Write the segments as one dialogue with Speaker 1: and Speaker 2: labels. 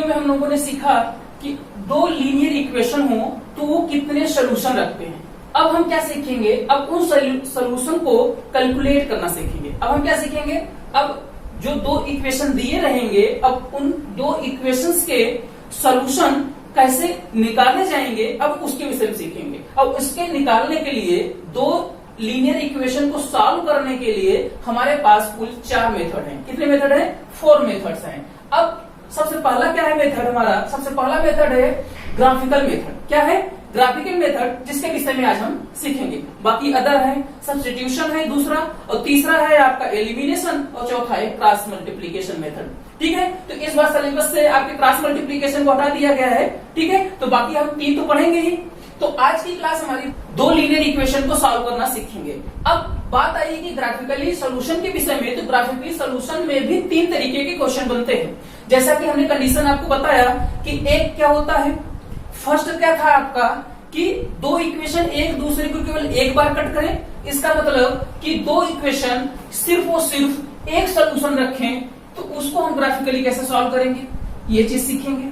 Speaker 1: Video में हम लोगों ने सीखा कि दो लीनियर इक्वेशन हो तो वो कितने सोल्यूशन रखते हैं। अब हम क्या सीखेंगे, अब उन सोल्यूशन को कैलकुलेट करना सीखेंगे। अब हम क्या सीखेंगे, अब जो दो इक्वेशन दिए रहेंगे, अब उन दो इक्वेशंस के सॉल्यूशन कैसे निकाले जाएंगे, अब उसके विषय में सीखेंगे। अब इसके निकालने के लिए, दो लीनियर इक्वेशन को सॉल्व करने के लिए हमारे पास कुल 4 मेथड हैं। कितने मेथड हैं? 4 मेथड्स हैं। अब सबसे पहला क्या है मेथड हमारा? सबसे पहला मेथड है ग्राफिकल मेथड। क्या है? ग्राफिकल मेथड, जिसके विषय में आज हम सीखेंगे। बाकी अदर है, सब्स्टिट्यूशन है दूसरा, और तीसरा है आपका एलिमिनेशन, और चौथा है क्रॉस मल्टीप्लीकेशन मेथड। ठीक है, तो इस बार सिलेबस से आपके क्रॉस मल्टीप्लीकेशन को हटा दिया गया है। ठीक है, तो बाकी हम 3 तो पढ़ेंगे ही। तो आज की क्लास हमारी दो लीनियर इक्वेशन को सॉल्व करना सीखेंगे। अब बात आई कि ग्राफिकली सॉल्यूशन के विषय में, तो ग्राफिकली सॉल्यूशन में भी 3 तरीके के क्वेश्चन बनते हैं। जैसा कि हमने कंडीशन आपको बताया कि एक क्या होता है, फर्स्ट क्या था आपका कि दो इक्वेशन एक दूसरे को केवल एक बार कट करें। इसका मतलब कि दो इक्वेशन सिर्फ और सिर्फ एक सोल्यूशन रखें, तो उसको हम ग्राफिकली कैसे सॉल्व करेंगे, ये चीज सीखेंगे।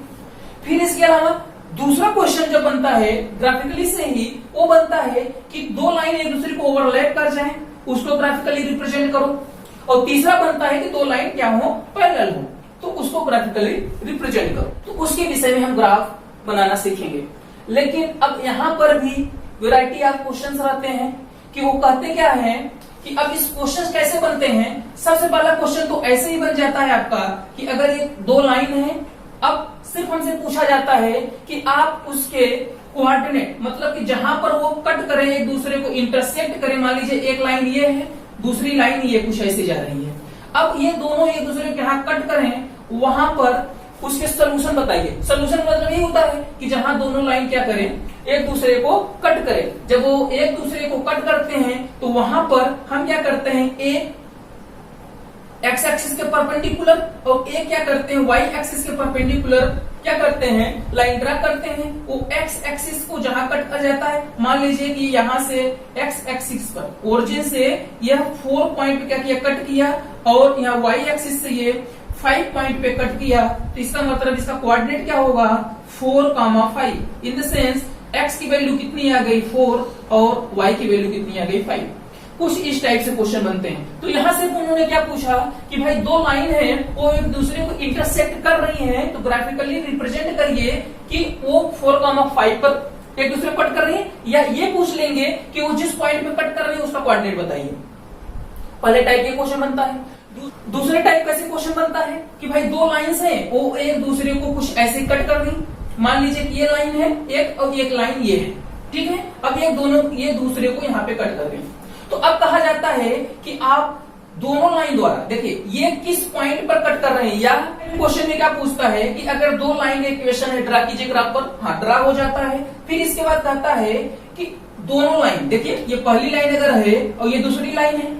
Speaker 1: फिर इसके अलावा दूसरा क्वेश्चन जो बनता है ग्राफिकली से ही, वो बनता है कि दो लाइन एक दूसरे को ओवरलैप कर जाएं, उसको ग्राफिकली रिप्रेजेंट करो। और तीसरा बनता है कि दो लाइन क्या हो, पैरेलल हो, तो उसको ग्राफिकली रिप्रेजेंट करो। तो उसके विषय में हम ग्राफ बनाना सीखेंगे। लेकिन अब यहाँ पर भी वैरायटी ऑफ क्वेश्चंस रहते हैं कि वो कहते क्या है कि अब इस क्वेश्चन कैसे बनते हैं। सबसे पहला क्वेश्चन तो ऐसे ही बन जाता है आपका कि अगर ये दो लाइन है, अब सिर्फ हमसे पूछा जाता है कि आप उसके कोऑर्डिनेट, मतलब कि जहां पर वो कट करें, एक दूसरे को इंटरसेक्ट करें। मान लीजिए एक लाइन ये है, दूसरी लाइन ये कुछ ऐसे जा रही है। अब ये दोनों एक दूसरे के यहाँ कट करें, वहां पर उसके सोल्यूशन बताइए। सोल्यूशन मतलब ये होता है कि जहां दोनों लाइन क्या करें, एक दूसरे को कट करें। जब वो एक दूसरे को कट करते हैं तो वहां पर हम क्या करते हैं, ए एक्स एक्सिस के परपेंडिकुलर और ए क्या करते हैं, वाई एक्सिस के परपेंडिकुलर क्या करते हैं, लाइन ड्रा करते हैं। वो एक्स एक्सिस को जहां कट कर जाता है, मान लीजिए कि यहां से एक्स एक्सिस पर ओरिजिन से यह 4 पॉइंट पे क्या किया, कट किया, और यहाँ वाई एक्सिस से ये 5 पॉइंट पे कट किया। तो इसका मतलब इसका कोऑर्डिनेट क्या होगा, 4,5। इन द सेंस एक्स की वैल्यू कितनी आ गई, 4, और वाई की वैल्यू कितनी आ गई, 5। कुछ इस टाइप से क्वेश्चन बनते हैं। तो यहां से उन्होंने क्या पूछा कि भाई दो लाइन है, वो एक दूसरे को इंटरसेक्ट कर रही हैं, तो ग्राफिकली रिप्रेजेंट करिए कि वो 4,5 पर एक दूसरे को कट कर रही है, या ये पूछ लेंगे कि वो जिस पॉइंट पे कट कर रही है उसका कोऑर्डिनेट बताइए। पहले टाइप के क्वेश्चन बनता है। दूसरे टाइप कैसे क्वेश्चन बनता है कि भाई दो लाइन्स हैं, वो एक दूसरे को कुछ ऐसे कट कर रही। मान लीजिए कि ये लाइन है एक, और एक लाइन ये है। ठीक है, अब ये दोनों ये दूसरे को यहाँ पे कट कर रही। तो अब कहा जाता है कि आप दोनों लाइन द्वारा देखिए ये किस पॉइंट पर कट कर रहे हैं। या क्वेश्चन में क्या पूछता है कि अगर दो लाइन इक्वेशन है, ड्रा कीजिए ग्राफ पर। हाँ, ड्रा हो जाता है। फिर इसके बाद कहता है कि दोनों लाइन, देखिए ये पहली लाइन अगर है और ये दूसरी लाइन है,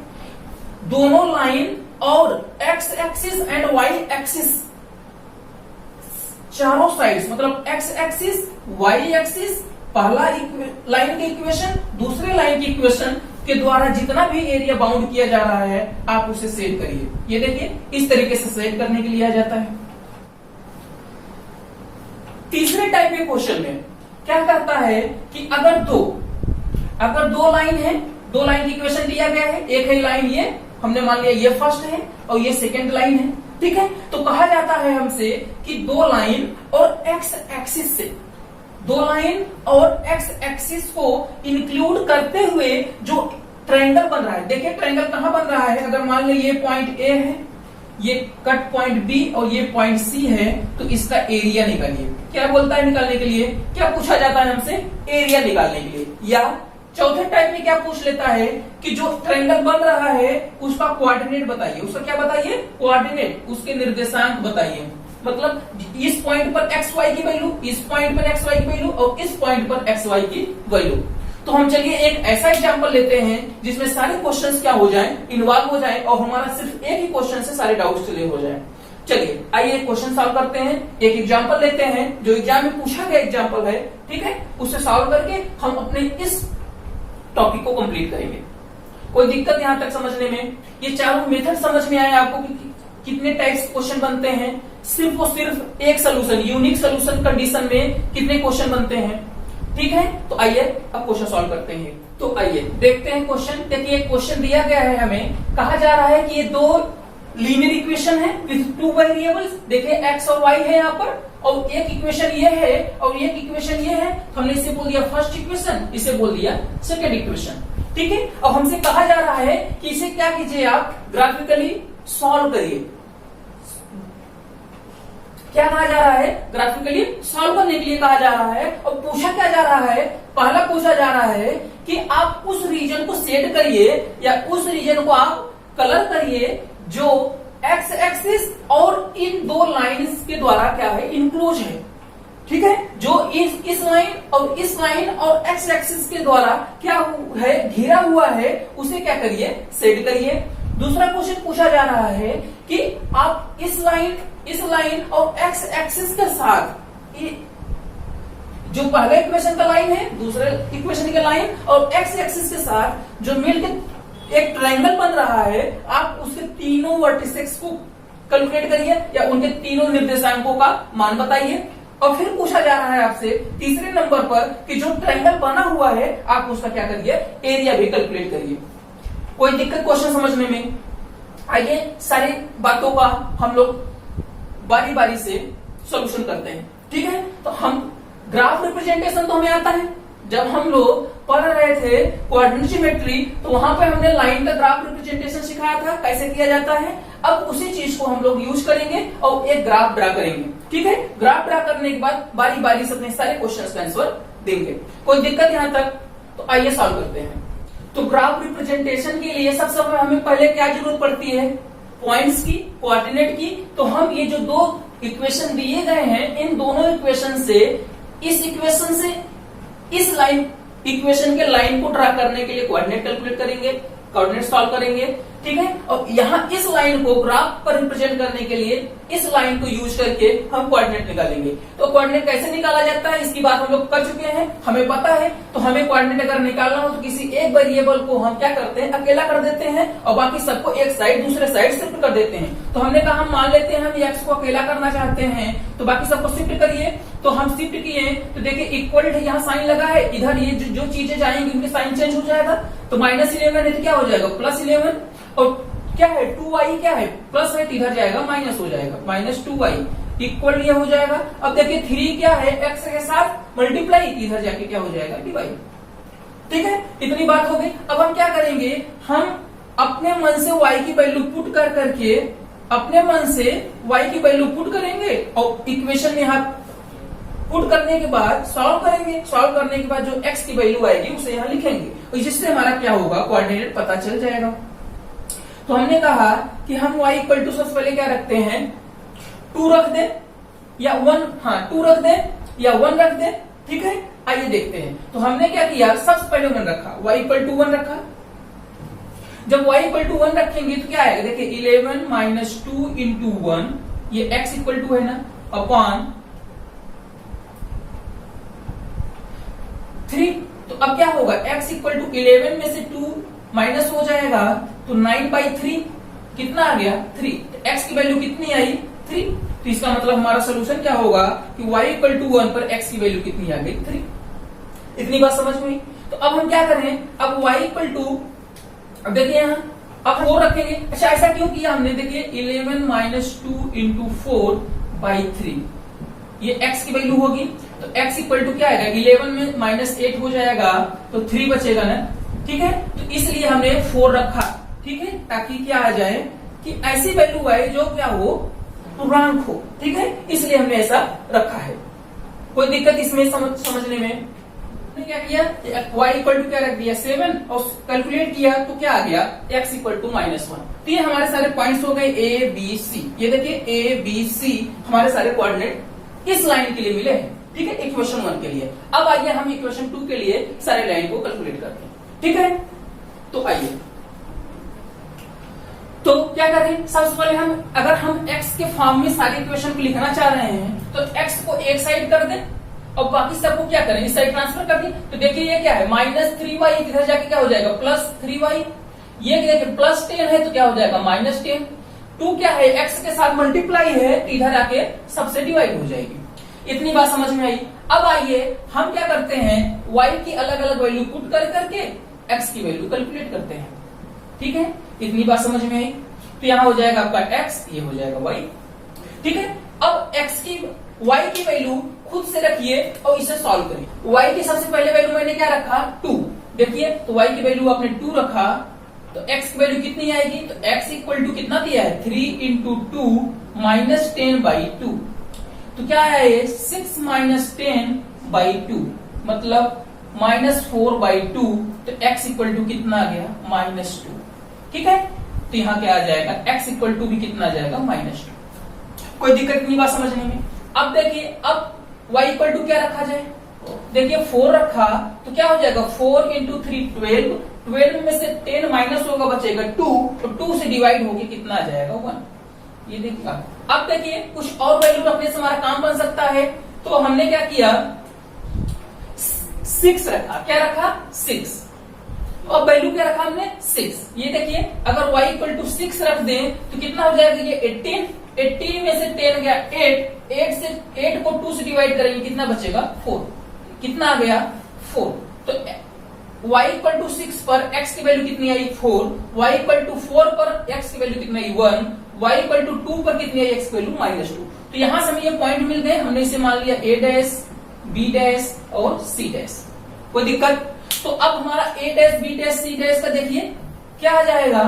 Speaker 1: दोनों लाइन और X axis and Y axis चारों साइड्स, मतलब एक्स एक्सिस, वाई एक्सिस, पहला लाइन की इक्वेशन, दूसरे लाइन की इक्वेशन के द्वारा जितना भी एरिया बाउंड किया जा रहा है, आप उसे सेट करिए। ये देखिए इस तरीके से सेट करने के लिए आ जाता है। तीसरे टाइप के क्वेश्चन में क्या कहता है कि अगर दो लाइन है, दो लाइन की इक्वेशन दिया गया है, एक है लाइन ये, हमने मान लिया ये फर्स्ट है और ये सेकेंड लाइन है। ठीक है, तो कहा जाता है हमसे कि दो लाइन और एक्स एक्सिस से, दो लाइन और एक्स एक्सिस को इंक्लूड करते हुए जो ट्रायंगल बन रहा है। देखिए ट्रायंगल कहां बन रहा है, अगर मान लो ये पॉइंट ए है, ये कट पॉइंट बी और ये पॉइंट सी है, तो इसका एरिया निकालिए। क्या बोलता है निकालने के लिए, क्या पूछा जाता है हमसे, एरिया निकालने के लिए। या चौथे टाइप में क्या पूछ लेता है कि जो ट्रायंगल बन रहा है उसका कोऑर्डिनेट बताइए। उसका क्या बताइए, कोऑर्डिनेट, उसके निर्देशांक बताइए। मतलब इस पॉइंट पर एक्स वाई की वैल्यू, इस पॉइंट पर एक्स वाई की वैल्यू, और इस पॉइंट पर एक्स वाई की वैल्यू। तो हम चलिए एक ऐसा एग्जांपल लेते हैं जिसमें सारे क्वेश्चंस क्या हो जाएं, इन्वॉल्व हो जाएं, और हमारा सिर्फ एक ही क्वेश्चन से सारे डाउट्स क्लियर हो जाएं। चलिए आइए क्वेश्चन सॉल्व करते हैं। एक एग्जांपल लेते हैं जो एग्जाम में पूछा गया एग्जांपल है। ठीक है, उससे सॉल्व करके हम अपने इस टॉपिक को कंप्लीट करेंगे। कोई दिक्कत यहां तक समझने में? ये चारों मेथड समझ में आए आपको कि कितने टाइप्स क्वेश्चन बनते हैं, सिर्फ और सिर्फ एक सोल्यूशन, यूनिक सोल्यूशन कंडीशन में कितने क्वेश्चन बनते हैं। ठीक है, तो आइए अब क्वेश्चन सॉल्व करते हैं। तो आइए देखते हैं क्वेश्चन। देखिए क्वेश्चन दिया गया है, हमें कहा जा रहा है कि ये दो लीनियर इक्वेशन है विद टू वेरिएबल्स। देखिए x और y है यहाँ पर, और एक इक्वेशन ये है और एक इक्वेशन ये है, तो हमने इसे बोल दिया फर्स्ट इक्वेशन, इसे बोल दिया सेकेंड इक्वेशन। ठीक है, अब हमसे कहा जा रहा है कि इसे क्या कीजिए, आप ग्राफिकली सॉल्व करिए। क्या कहा जा रहा है, ग्राफिकली सॉल्व करने के लिए कहा जा रहा है। और पूछा क्या जा रहा है, पहला पूछा जा रहा है कि आप उस रीजन को सेट करिए या उस रीजन को आप कलर करिए जो एक्स एक्सिस और इन दो लाइंस के द्वारा क्या है, इनक्लोज है। ठीक है, जो इस लाइन और एक्स एक्सिस के द्वारा क्या है, घिरा हुआ है, उसे क्या करिए, सेट करिए। दूसरा क्वेश्चन पूछा जा रहा है कि आप इस लाइन और एक्स एक्सिस के साथ जो पहले इक्वेशन का लाइन है, दूसरे इक्वेशन के लाइन और एक्स एक्सिस के साथ जो मिलकर एक ट्रायंगल बन रहा है, आप उसके तीनों वर्टिसेस को कैलकुलेट करिए या उनके तीनों निर्देशांकों का मान बताइए। और फिर पूछा जा रहा है आपसे तीसरे नंबर पर कि जो ट्रायंगल बना हुआ है, आप उसका क्या करिए, एरिया भी कैलकुलेट करिए। कोई दिक्कत क्वेश्चन समझने में? आइए सारी बातों का हम लोग बारी बारी से सॉल्यूशन करते हैं। ठीक है, तो हम ग्राफ रिप्रेजेंटेशन तो हमें आता है। जब हम लोग पढ़ रहे थे कोऑर्डिनेट ज्योमेट्री, तो वहां पे हमने लाइन का ग्राफ रिप्रेजेंटेशन सिखाया था, कैसे किया जाता है। अब उसी चीज को हम लोग यूज करेंगे और एक ग्राफ ड्रा करेंगे। ठीक है, ग्राफ ड्रा करने के बाद बारी बारी से अपने सारे क्वेश्चंस का आंसर देंगे। कोई दिक्कत यहां तक? तो आइए सॉल्व करते हैं। तो ग्राफ रिप्रेजेंटेशन के लिए सबसे हमें पहले क्या जरूरत पड़ती है, पॉइंट्स की, कोऑर्डिनेट की। तो हम ये जो दो इक्वेशन दिए गए हैं, इन दोनों इक्वेशन से, इस इक्वेशन से इस लाइन इक्वेशन के लाइन को ड्रा करने के लिए कोऑर्डिनेट कैलकुलेट करेंगे, कोऑर्डिनेट सॉल्व करेंगे। ठीक है, और यहाँ इस लाइन को ग्राफ पर रिप्रेजेंट करने के लिए इस लाइन को यूज करके हम कोऑर्डिनेट निकालेंगे। तो कोऑर्डिनेट कैसे निकाला जाता है, इसकी बात हम लोग कर चुके हैं, हमें पता है। तो हमें कोऑर्डिनेट अगर निकालना हो तो किसी एक वेरिएबल को हम क्या करते हैं, अकेला कर देते हैं और बाकी सबको एक साइड दूसरे साइड शिफ्ट कर देते हैं। तो हमने कहा हम मान लेते हैं हम एक्स को अकेला करना चाहते हैं, तो बाकी सबको शिफ्ट करिए। तो हम शिफ्ट किए, तो देखिए इक्वल यहाँ साइन लगा है, इधर ये जो चीजें जाएंगी उनके साइन चेंज हो जाएगा। तो -11 है तो क्या हो जाएगा, +11। और क्या है 2y, क्या है प्लस है तो इधर जाएगा माइनस हो जाएगा, -2y इक्वल ये हो जाएगा। अब देखिए 3 क्या है, x के साथ मल्टीप्लाई, इधर जाके क्या हो जाएगा, डिवाइड। ठीक है, इतनी बात हो गई। अब हम क्या करेंगे, हम अपने मन से y की वैल्यू पुट कर करके अपने मन से y की वैल्यू पुट करेंगे और इक्वेशन में यहाँ पुट करने के बाद सॉल्व करेंगे। सॉल्व करने के बाद जो x की वैल्यू आएगी उसे यहाँ लिखेंगे, और जिससे हमारा क्या होगा, कोऑर्डिनेट पता चल जाएगा। तो हमने कहा कि हम y इक्वल टू सबसे पहले क्या रखते हैं, 2 रख दे या 1, हाँ 2 रख दे या 1 रख दे। ठीक है, आइए देखते हैं। तो हमने क्या किया, सबसे पहले 1 रखा, y इक्वल टू 1 रखा। जब y इक्वल टू 1 रखेंगे तो क्या आएगा, देखिए 11 माइनस 2 इंटू 1, ये x इक्वल टू है ना, अपॉन 3। तो अब क्या होगा, x इक्वल टू 11 में से 2 माइनस हो जाएगा, तो 9/3 कितना आ गया, 3। x की वैल्यू कितनी आई, 3। तो इसका मतलब हमारा सोल्यूशन क्या होगा कि y इक्वल टू 1 पर x की वैल्यू कितनी आ गई, 3। इतनी बात समझ में? तो अब हम क्या करें, अब y इक्वल टू, अब देखिए यहाँ अब 4 रखेंगे। अच्छा ऐसा क्यों किया हमने, देखिए 11 माइनस 2 इंटू 4/3, ये x की वैल्यू होगी। तो x इक्वल टू क्या आएगा, 11 में -8 हो जाएगा तो 3 बचेगा ना। ठीक है, तो इसलिए हमने 4 रखा। ठीक है, ताकि क्या आ जाए कि ऐसी वैल्यू आए जो क्या हो, पूर्णांक हो। ठीक है, इसलिए हमने ऐसा रखा है। कोई दिक्कत इसमें समझने में? क्या किया, y इक्वल टू क्या रख दिया, 7, और कैलकुलेट किया तो क्या आ गया, x इक्वल टू -1। तो ये हमारे सारे पॉइंट्स हो गए a b c। ये देखिए a b c हमारे सारे कोऑर्डिनेट इस लाइन के लिए मिले हैं। ठीक है, इक्वेशन 1 के लिए। अब आइए हम इक्वेशन 2 के लिए सारे लाइन को कैलकुलेट करते हैं। ठीक है, तो आइए, तो क्या करें, सबसे पहले अगर हम x के फॉर्म में सारी इक्वेशन को लिखना चाह रहे हैं तो x को एक साइड कर दें और बाकी सबको क्या करें, इस साइड ट्रांसफर कर दें। तो देखिए ये क्या है, -3y, इधर जाके क्या हो जाएगा, +3y। ये देखिए +10 है तो क्या हो जाएगा, -10। 2 क्या है, x के साथ मल्टीप्लाई है, तो इधर आके सबसे डिवाइड हो जाएगी। इतनी बात समझ में आई। अब आइए हम क्या करते हैं, y की अलग अलग वैल्यू पुट कर करके x की वैल्यू कैलकुलेट करते हैं। ठीक है, इतनी बात समझ में आई। तो यहां हो जाएगा आपका x, ये हो जाएगा y। ठीक है, अब y की वैल्यू खुद से रखिए और इसे सॉल्व करिए। y की सबसे पहले वैल्यू मैंने क्या रखा, 2। देखिए, तो y की वैल्यू आपने 2 रखा, तो x की वैल्यू कितनी आएगी, तो x इक्वल टू कितना दिया है, 3 इंटू 2 माइनस 10/2। तो क्या है ये, 6 माइनस 10/2 मतलब -4/2। तो x इक्वल टू कितना आ गया, -2। ठीक है, तो यहाँ क्या आ जाएगा, x इक्वल टू भी कितना आ जाएगा, -2। कोई दिक्कत नहीं बात समझने में। अब देखिए, अब y इक्वल टू क्या रखा जाए, देखिए 4 रखा, तो क्या हो जाएगा, 4 इंटू 3 12। 12 में से 10 माइनस होगा, बचेगा 2, तो 2 से डिवाइड होगी कितना आ जाएगा, 1। ये देखिए, अब देखिए कुछ और वैल्यू रखने से हमारा काम बन सकता है। तो हमने क्या किया, 6 रखा, क्या रखा, 6। अब वैल्यू क्या रखा हमने, 6। ये देखिए, अगर y इक्वल टू 6 रख दें तो कितना हो जाएगा, ये 18। 18 में से 10 गया 8 से 8 को 2 से डिवाइड करेंगे, कितना बचेगा, 4। कितना आ गया, 4। तो y इक्वल टू 6 पर x की वैल्यू कितनी आई, 4। y इक्वल टू 4 पर x की वैल्यू कितनी आई, 1। y इक्वल टू 2 पर कितनी आई, x की वैल्यू -2। तो यहां से हमें ये पॉइंट मिल गए, हमने इसे मान लिया a डैश, b डैश और c डैश। कोई दिक्कत। तो अब हमारा a dash, b dash, c dash का देखिए क्या आ जाएगा,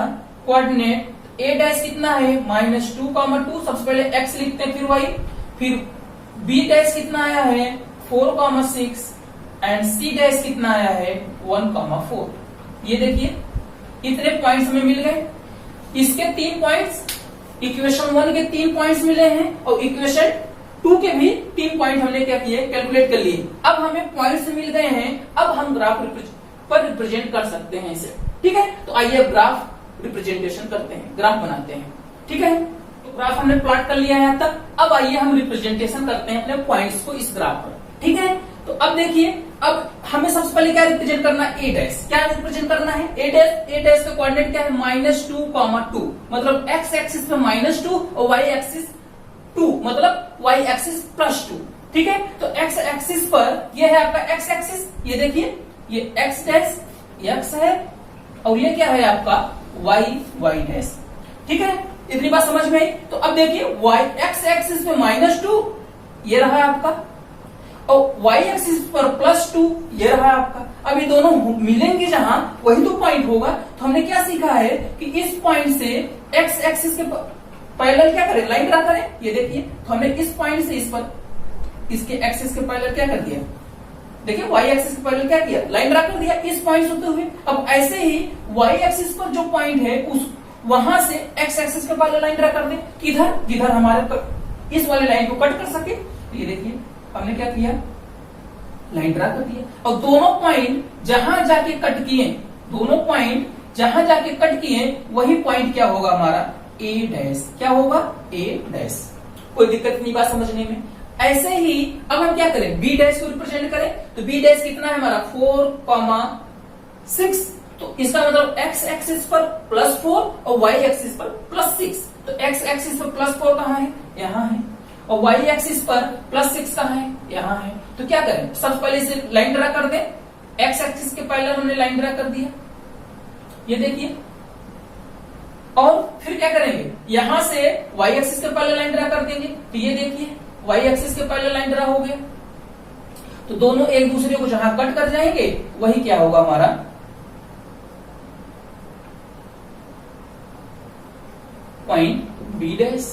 Speaker 1: कोऑर्डिनेट। a डैश कितना है, -2, सबसे पहले x लिखते हैं, फिर y, फिर b डैश कितना आया है, 4, 6 एंड c डैश कितना आया है, 1, 4। ये देखिए इतने पॉइंट्स हमें मिल गए। इसके 3 पॉइंट्स, इक्वेशन 1 के 3 पॉइंट्स मिले हैं और इक्वेशन 2 के भी 3 पॉइंट हमने क्या किए, कैलकुलेट कर लिए। अब हमें पॉइंट्स मिल गए हैं, अब हम ग्राफ पर रिप्रेजेंट कर सकते हैं इसे। ठीक है, तो आइए ग्राफ रिप्रेजेंटेशन करते हैं, ग्राफ बनाते हैं। ठीक है, तो ग्राफ हमने प्लॉट कर लिया है यहाँ तक। अब आइए हम रिप्रेजेंटेशन करते हैं अपने पॉइंट्स को इस ग्राफ पर। ठीक है, तो अब देखिए, अब हमें सबसे पहले क्या रिप्रेजेंट करना है, a डैश। क्या रिप्रेजेंट करना है, a डैश का कोऑर्डिनेट क्या है, -2, 2 मतलब x एक्सिस पे -2 और y एक्सिस 2 मतलब y एक्सिस +2। ठीक है, तो x एक्सिस पर ये है आपका x एक्सिस, ये देखिए ये x डैश x है और ये क्या है आपका y डैश। ठीक है, इतनी बात समझ में आई। तो अब देखिए x एक्सिस पे -2 ये रहा आपका और y एक्सिस पर +2 ये रहा आपका। अब ये दोनों मिलेंगे जहां, वही तो पॉइंट होगा। तो हमने क्या सीखा है कि इस पॉइंट से x एक्सिस के पैरेलल क्या करें, लाइन ड्रा करें। ये देखिए, तो हमने इस पॉइंट से इस पर, इसके एक्सिस के पैरेलल क्या कर दिया, देखिए y एक्सिस के पैरेलल क्या किया, लाइन ड्रा कर दिया इस पॉइंट से होते हुए। अब ऐसे ही y एक्सिस पर जो पॉइंट है उस वहां से x एक्सिस के पैरेलल लाइन ड्रा कर दे, किधर, जिधर हमारे इस वाले लाइन को कट कर सके। तो ये देखिए हमने क्या किया, लाइन ड्रा कर दिया और दोनों पॉइंट जहां जाके कट किए, दोनों पॉइंट जहां जाके कट किए वही पॉइंट क्या होगा हमारा, a डैश। क्या होगा, a डैश। कोई दिक्कत नहीं बात समझने में। ऐसे ही अब हम क्या करें, b डैश को रिप्रेजेंट करें। तो b डैश कितना है हमारा, 4, 6। तो इसका मतलब x एक्सिस पर +4 और y एक्सिस पर +6। तो x एक्सिस पर +4 कहाँ है, यहाँ है, और y एक्सिस पर +6 कहाँ है, यहाँ है। तो क्या करें, सबसे पहले इसे लाइन ड्रा कर दें। x एक्सिस के पैरेलल हमने लाइन ड्रा कर दिया, ये देखिए। और फिर क्या करेंगे, यहां से y एक्सिस के पैरेलल लाइन ड्रा कर देंगे। तो ये देखिए y एक्सिस के पैरेलल लाइन ड्रा हो गया। तो दोनों एक दूसरे को जहां कट कर जाएंगे वही क्या होगा हमारा पॉइंट b डैश।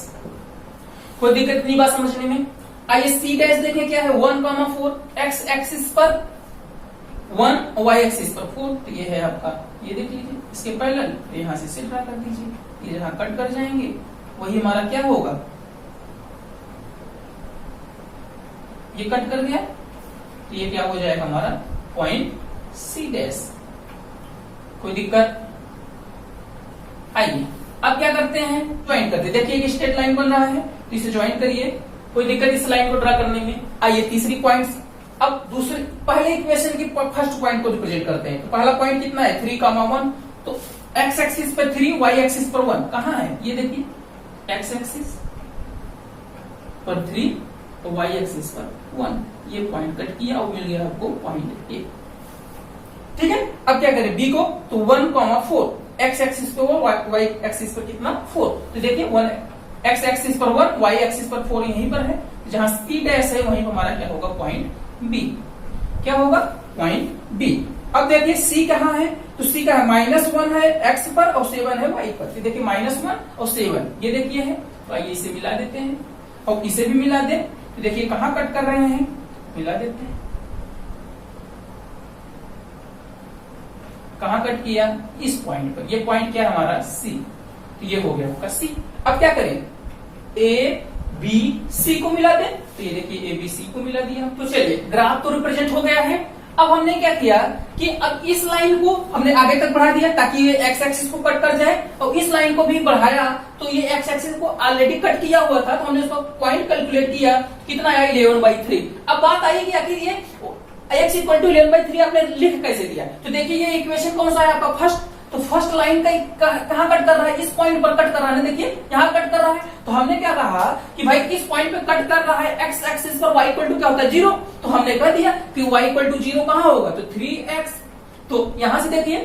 Speaker 1: कोई दिक्कत नहीं बात समझने में। आइए सी डैश देखें क्या है, 1, 4 x एक्सिस पर 1 और y एक्सिस पर 4। तो ये है आपका, ये देख लीजिए इसके पैरेलल, यहां से सिल ड्रा कर दीजिए। ये जहां कट कर जाएंगे वही हमारा क्या होगा, ये कट कर गया तो ये क्या हो जाएगा हमारा पॉइंट सी डैश। कोई दिक्कत। आइए अब क्या करते हैं, ज्वाइन करते हैं। देखिए एक स्ट्रेट लाइन बन रहा है तो इसे ज्वाइन करिए। कोई दिक्कत इस लाइन को ड्रा करने में। आइए तीसरी पॉइंट, अब दूसरे पहले इक्वेशन की फर्स्ट पॉइंट को रिप्रेजेंट करते हैं। तो पहला पॉइंट कितना है, 3, 1। तो x एक्सिस पर 3, y एक्सिस पर 1 कहाँ है, ये देखिए एक्स एक्सिस पर 3 और वाई एक्सिस पर 1, ये पॉइंट कट किया और मिल गया आपको पॉइंट ए। ठीक है, अब क्या करें बी को, तो 1,4 एक्स एक्सिस पे वो, वाई एक्सिस पर कितना 4, तो देखिए 1 एक्स एक्सिस पर 1, वाई एक्सिस पर 4 यहीं पर है, जहां सी डैश है वहीं पर हमारा क्या होगा पॉइंट बी, क्या होगा पॉइंट बी। अब देखिए सी कहाँ है, तो सी का है -1 है एक्स पर और 7 है वाई पर, तो देखिए -1 और 7 ये देखिए है, तो आइए इसे मिला देते हैं और इसे भी मिला दे, तो देखिए कहाँ कट कर रहे हैं, मिला देते हैं, कहां कट किया, इस पॉइंट पर, ये पॉइंट क्या है हमारा सी, तो ये हो गया आपका सी। अब क्या करें, ए बी सी को मिला दें, तो ये देखिए ए बी सी को मिला दिया। तो चलिए ग्राफ तो रिप्रेजेंट हो गया है। अब हमने क्या किया कि अब इस लाइन को हमने आगे तक बढ़ा दिया ताकि ये एक्स एक्सिस को कट कर जाए, और इस लाइन को भी बढ़ाया, तो ये एक्स एक्सिस को ऑलरेडी कट किया हुआ था, तो हमने उसका पॉइंट कैलकुलेट किया, कितना आया 11/3। अब बात आई कि आखिर ये x = 11/3 आपने लिख कैसे दिया, तो देखिए ये इक्वेशन कौन सा है आपका फर्स्ट, तो फर्स्ट लाइन का कहां कट कर रहा है, इस पॉइंट पर कट कर रहा है, देखिए यहां कट कर रहा है, तो हमने क्या कहा कि भाई किस पॉइंट पे कट कर रहा है, x एक्सिस पर y = क्या होता है 0, तो हमने कह दिया कि y = 0 कहां होगा, तो 3x, तो यहां से देखिए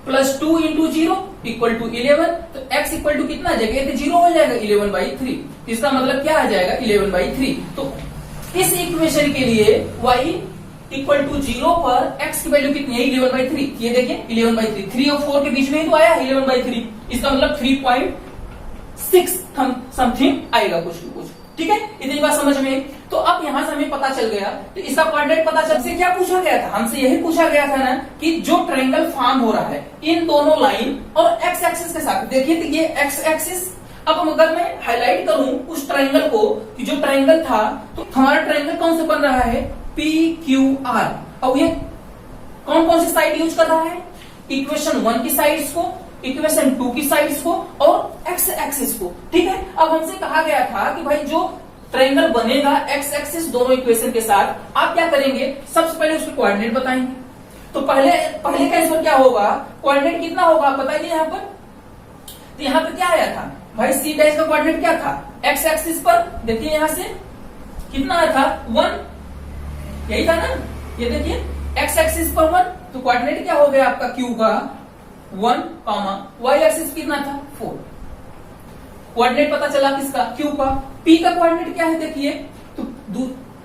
Speaker 1: +2 × 0 = 11, तो x = कितना आ जाएगा, तो 0 हो जाएगा 11/3, इसका मतलब क्या आ जाएगा 11/3। तो इस इक्वेशन के लिए y = 0 पर x की वैल्यू कितनी है 11/3, ये देखिए 11/3, 3 और 4 के बीच में ही तो आया 11/3, इसका मतलब 3.6 समथिंग आएगा कुछ न कुछ। ठीक है, इतनी बात समझ में। तो अब यहां से हमें पता चल गया, तो इसका कोऑर्डिनेट पता चल से क्या पूछा गया था, हमसे यही पूछा गया था ना कि जो ट्रायंगल फॉर्म हो रहा है इन दोनों लाइन और एक्स एक्सिस के साथ, देखिए तो ये एक्स एक्सिस, अब अगर मैं हाईलाइट करूं उस ट्रायंगल को कि जो ट्रायंगल था, तो हमारा ट्रायंगल कौन से बन रहा है PQR, और ये कौन कौन सी साइड यूज कर रहा है, इक्वेशन 1 की साइड्स को, इक्वेशन 2 की साइड्स को और एक्स एक्सिस को। ठीक है, अब हमसे कहा गया था कि भाई जो ट्रायंगल बनेगा एक्स एक्सिस दोनों इक्वेशन के साथ, आप क्या करेंगे, सबसे पहले उसके कोऑर्डिनेट बताएंगे। तो पहले का आंसर क्या होगा, कोऑर्डिनेट कितना होगा आप बताइए यहाँ पर, तो यहाँ पे क्या आया था भाई, सी डैश का कोऑर्डिनेट क्या था, एक्स एक्सिस पर देखिए यहां से कितना आया था 1, यही था ना, ये देखिए एक्स एक्सिस पर 1, तो कोऑर्डिनेट क्या हो गया आपका क्यू का 1, वाई एक्सिस कितना था 4, कोऑर्डिनेट पता चला किसका, क्यू का। पी का कोऑर्डिनेट क्या है देखिए, तो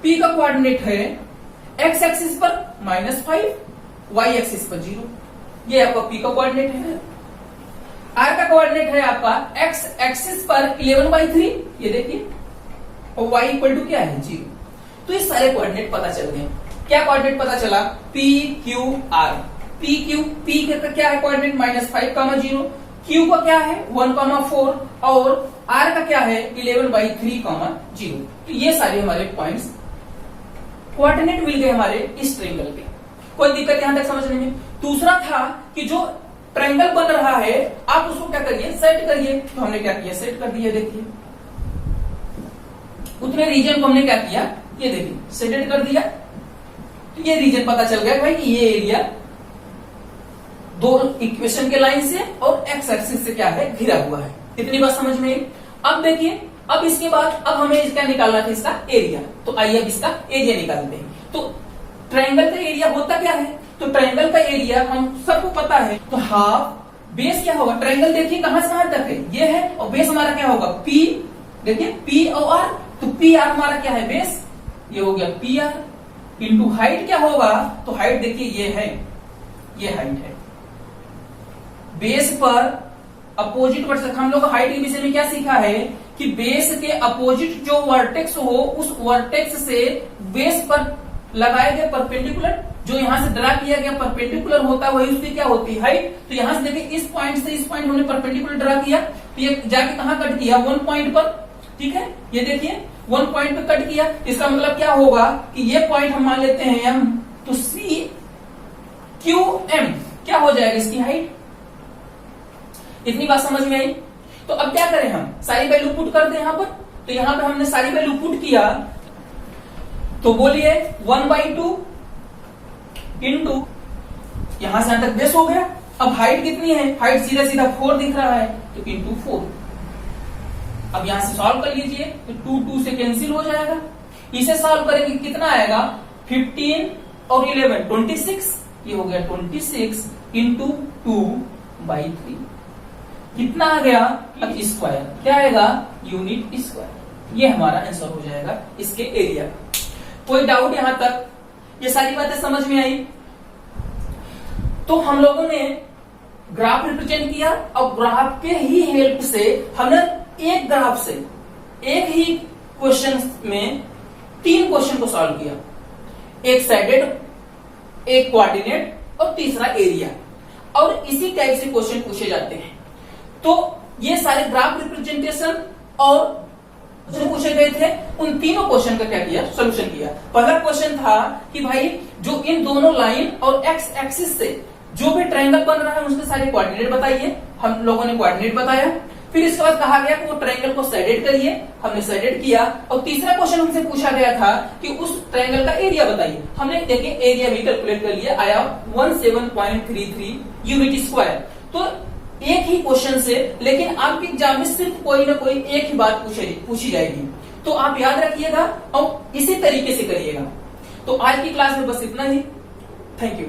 Speaker 1: पी का कोऑर्डिनेट है एक्स एक्सिस पर -5, वाई एक्सिस पर 0, ये आपका पी का कोऑर्डिनेट है। आर का कोऑर्डिनेट है आपका एक्स एक्सिस पर 11/3, ये देखिए, और वाई = क्या है 0। तो ये सारे कोऑर्डिनेट पता चल गए। क्या कोऑर्डिनेट पता चला, PQR, पी का क्या है कोऑर्डिनेट -5, 0, क्यू का क्या है 1,4 और आर का क्या है 11/3, 0। तो ये सारे हमारे पॉइंट्स कोऑर्डिनेट मिल गए हमारे इस ट्रायंगल के। कोई दिक्कत यहां तक समझने में। दूसरा था कि जो ट्रायंगल बन रहा है आप उसको क्या करिए, सेट करिए, तो हमने क्या किया, सेट कर दिया, देखिए उतने रीजन को हमने क्या किया, ये देखिए सेटेड कर दिया, तो ये रीजन पता चल गया भाई कि ये एरिया दो इक्वेशन के लाइन से और एक्स एक्सिस से क्या है घिरा हुआ है। इतनी बात समझ में। अब देखिए, अब इसके बाद अब हमें इसका निकालना था इसका एरिया, तो आइए अब इसका एरिया निकालते हैं। तो ट्रायंगल का एरिया होता क्या है, तो ट्रायंगल का एरिया हम सबको पता है, तो हाफ बेस क्या होगा, ट्रायंगल देखिए कहां से कहां तक है, ये है, और बेस हमारा क्या होगा पी, देखिए पी और आर, तो पी आर हमारा क्या है बेस, ये हो गया पी आर, इंटू हाइट क्या होगा, तो हाइट देखिए ये है, ये हाइट है। बेस पर अपोजिट वर्टेक्स, हम लोग हाइट के विषय में क्या सीखा है कि बेस के अपोजिट जो वर्टेक्स हो उस वर्टेक्स से बेस पर लगाए गए परपेंडिकुलर, जो यहां से ड्रा किया गया परपेंडिकुलर होता है वही उसकी क्या होती है हाइट। तो यहां से देखिए इस पॉइंट से इस पॉइंट हमने परपेंडिकुलर ड्रा किया, तो ये जाके कहां कट किया 1 पॉइंट पर, ठीक है, ये देखिए 1 पॉइंट पे कट किया। इसका मतलब क्या होगा कि ये पॉइंट हम मान लेते हैं एम, तो सी क्यू एम क्या हो जाएगा इसकी हाइट। इतनी बात समझ में आई। तो अब क्या करें, हम सारी वैल्यू पुट कर दें यहां पर, तो यहां पर हमने सारी वैल्यू पुट किया, तो बोलिए 1/2 इंटू यहां से यहां तक बेस हो गया। अब हाइट कितनी है, हाइट सीधा सीधा 4 दिख रहा है, तो इंटू 4, अब यहां से सॉल्व कर लीजिए तो 2 से कैंसिल हो जाएगा। इसे सॉल्व करेंगे कितना आएगा 15 और 11 26, ये हो गया 26 इंटू 2/3 कितना आ गया अब स्क्वायर, क्या आएगा यूनिट स्क्वायर। ये हमारा आंसर हो जाएगा इसके एरिया का। कोई डाउट यहां तक? ये सारी बातें समझ में आई? तो हम लोगों ने ग्राफ रिप्रेजेंट किया और ग्राफ के ही हेल्प से हमने एक ग्राफ से एक ही क्वेश्चन में 3 क्वेश्चन को सॉल्व किया, एक साइडेड, एक कोऑर्डिनेट और तीसरा एरिया। और इसी टाइप से क्वेश्चन पूछे जाते हैं। तो ये सारे ग्राफ रिप्रेजेंटेशन और जो पूछे गए थे उन तीनों क्वेश्चन का क्या किया, सोल्यूशन किया। पहला क्वेश्चन था कि भाई जो इन दोनों लाइन और एक्स एक्सिस से जो भी ट्रायंगल बन रहा है उसके सारे कोऑर्डिनेट बताइए। हम लोगों ने कोऑर्डिनेट बताया। फिर इसके बाद कहा गया कि वो ट्रायंगल को साइडेड करिए, हमने साइडेड किया। और तीसरा क्वेश्चन हमसे पूछा गया था कि उस ट्रायंगल का एरिया बताइए। हमने देखिए एरिया भी कैलकुलेट कर लिया, आया 17.33 यूनिट स्क्वायर। तो एक ही क्वेश्चन से, लेकिन आपके एग्जाम में सिर्फ कोई ना कोई एक ही बात पूछी जाएगी। तो आप याद रखिएगा और इसी तरीके से करिएगा। तो आज की क्लास में बस इतना ही। Thank you.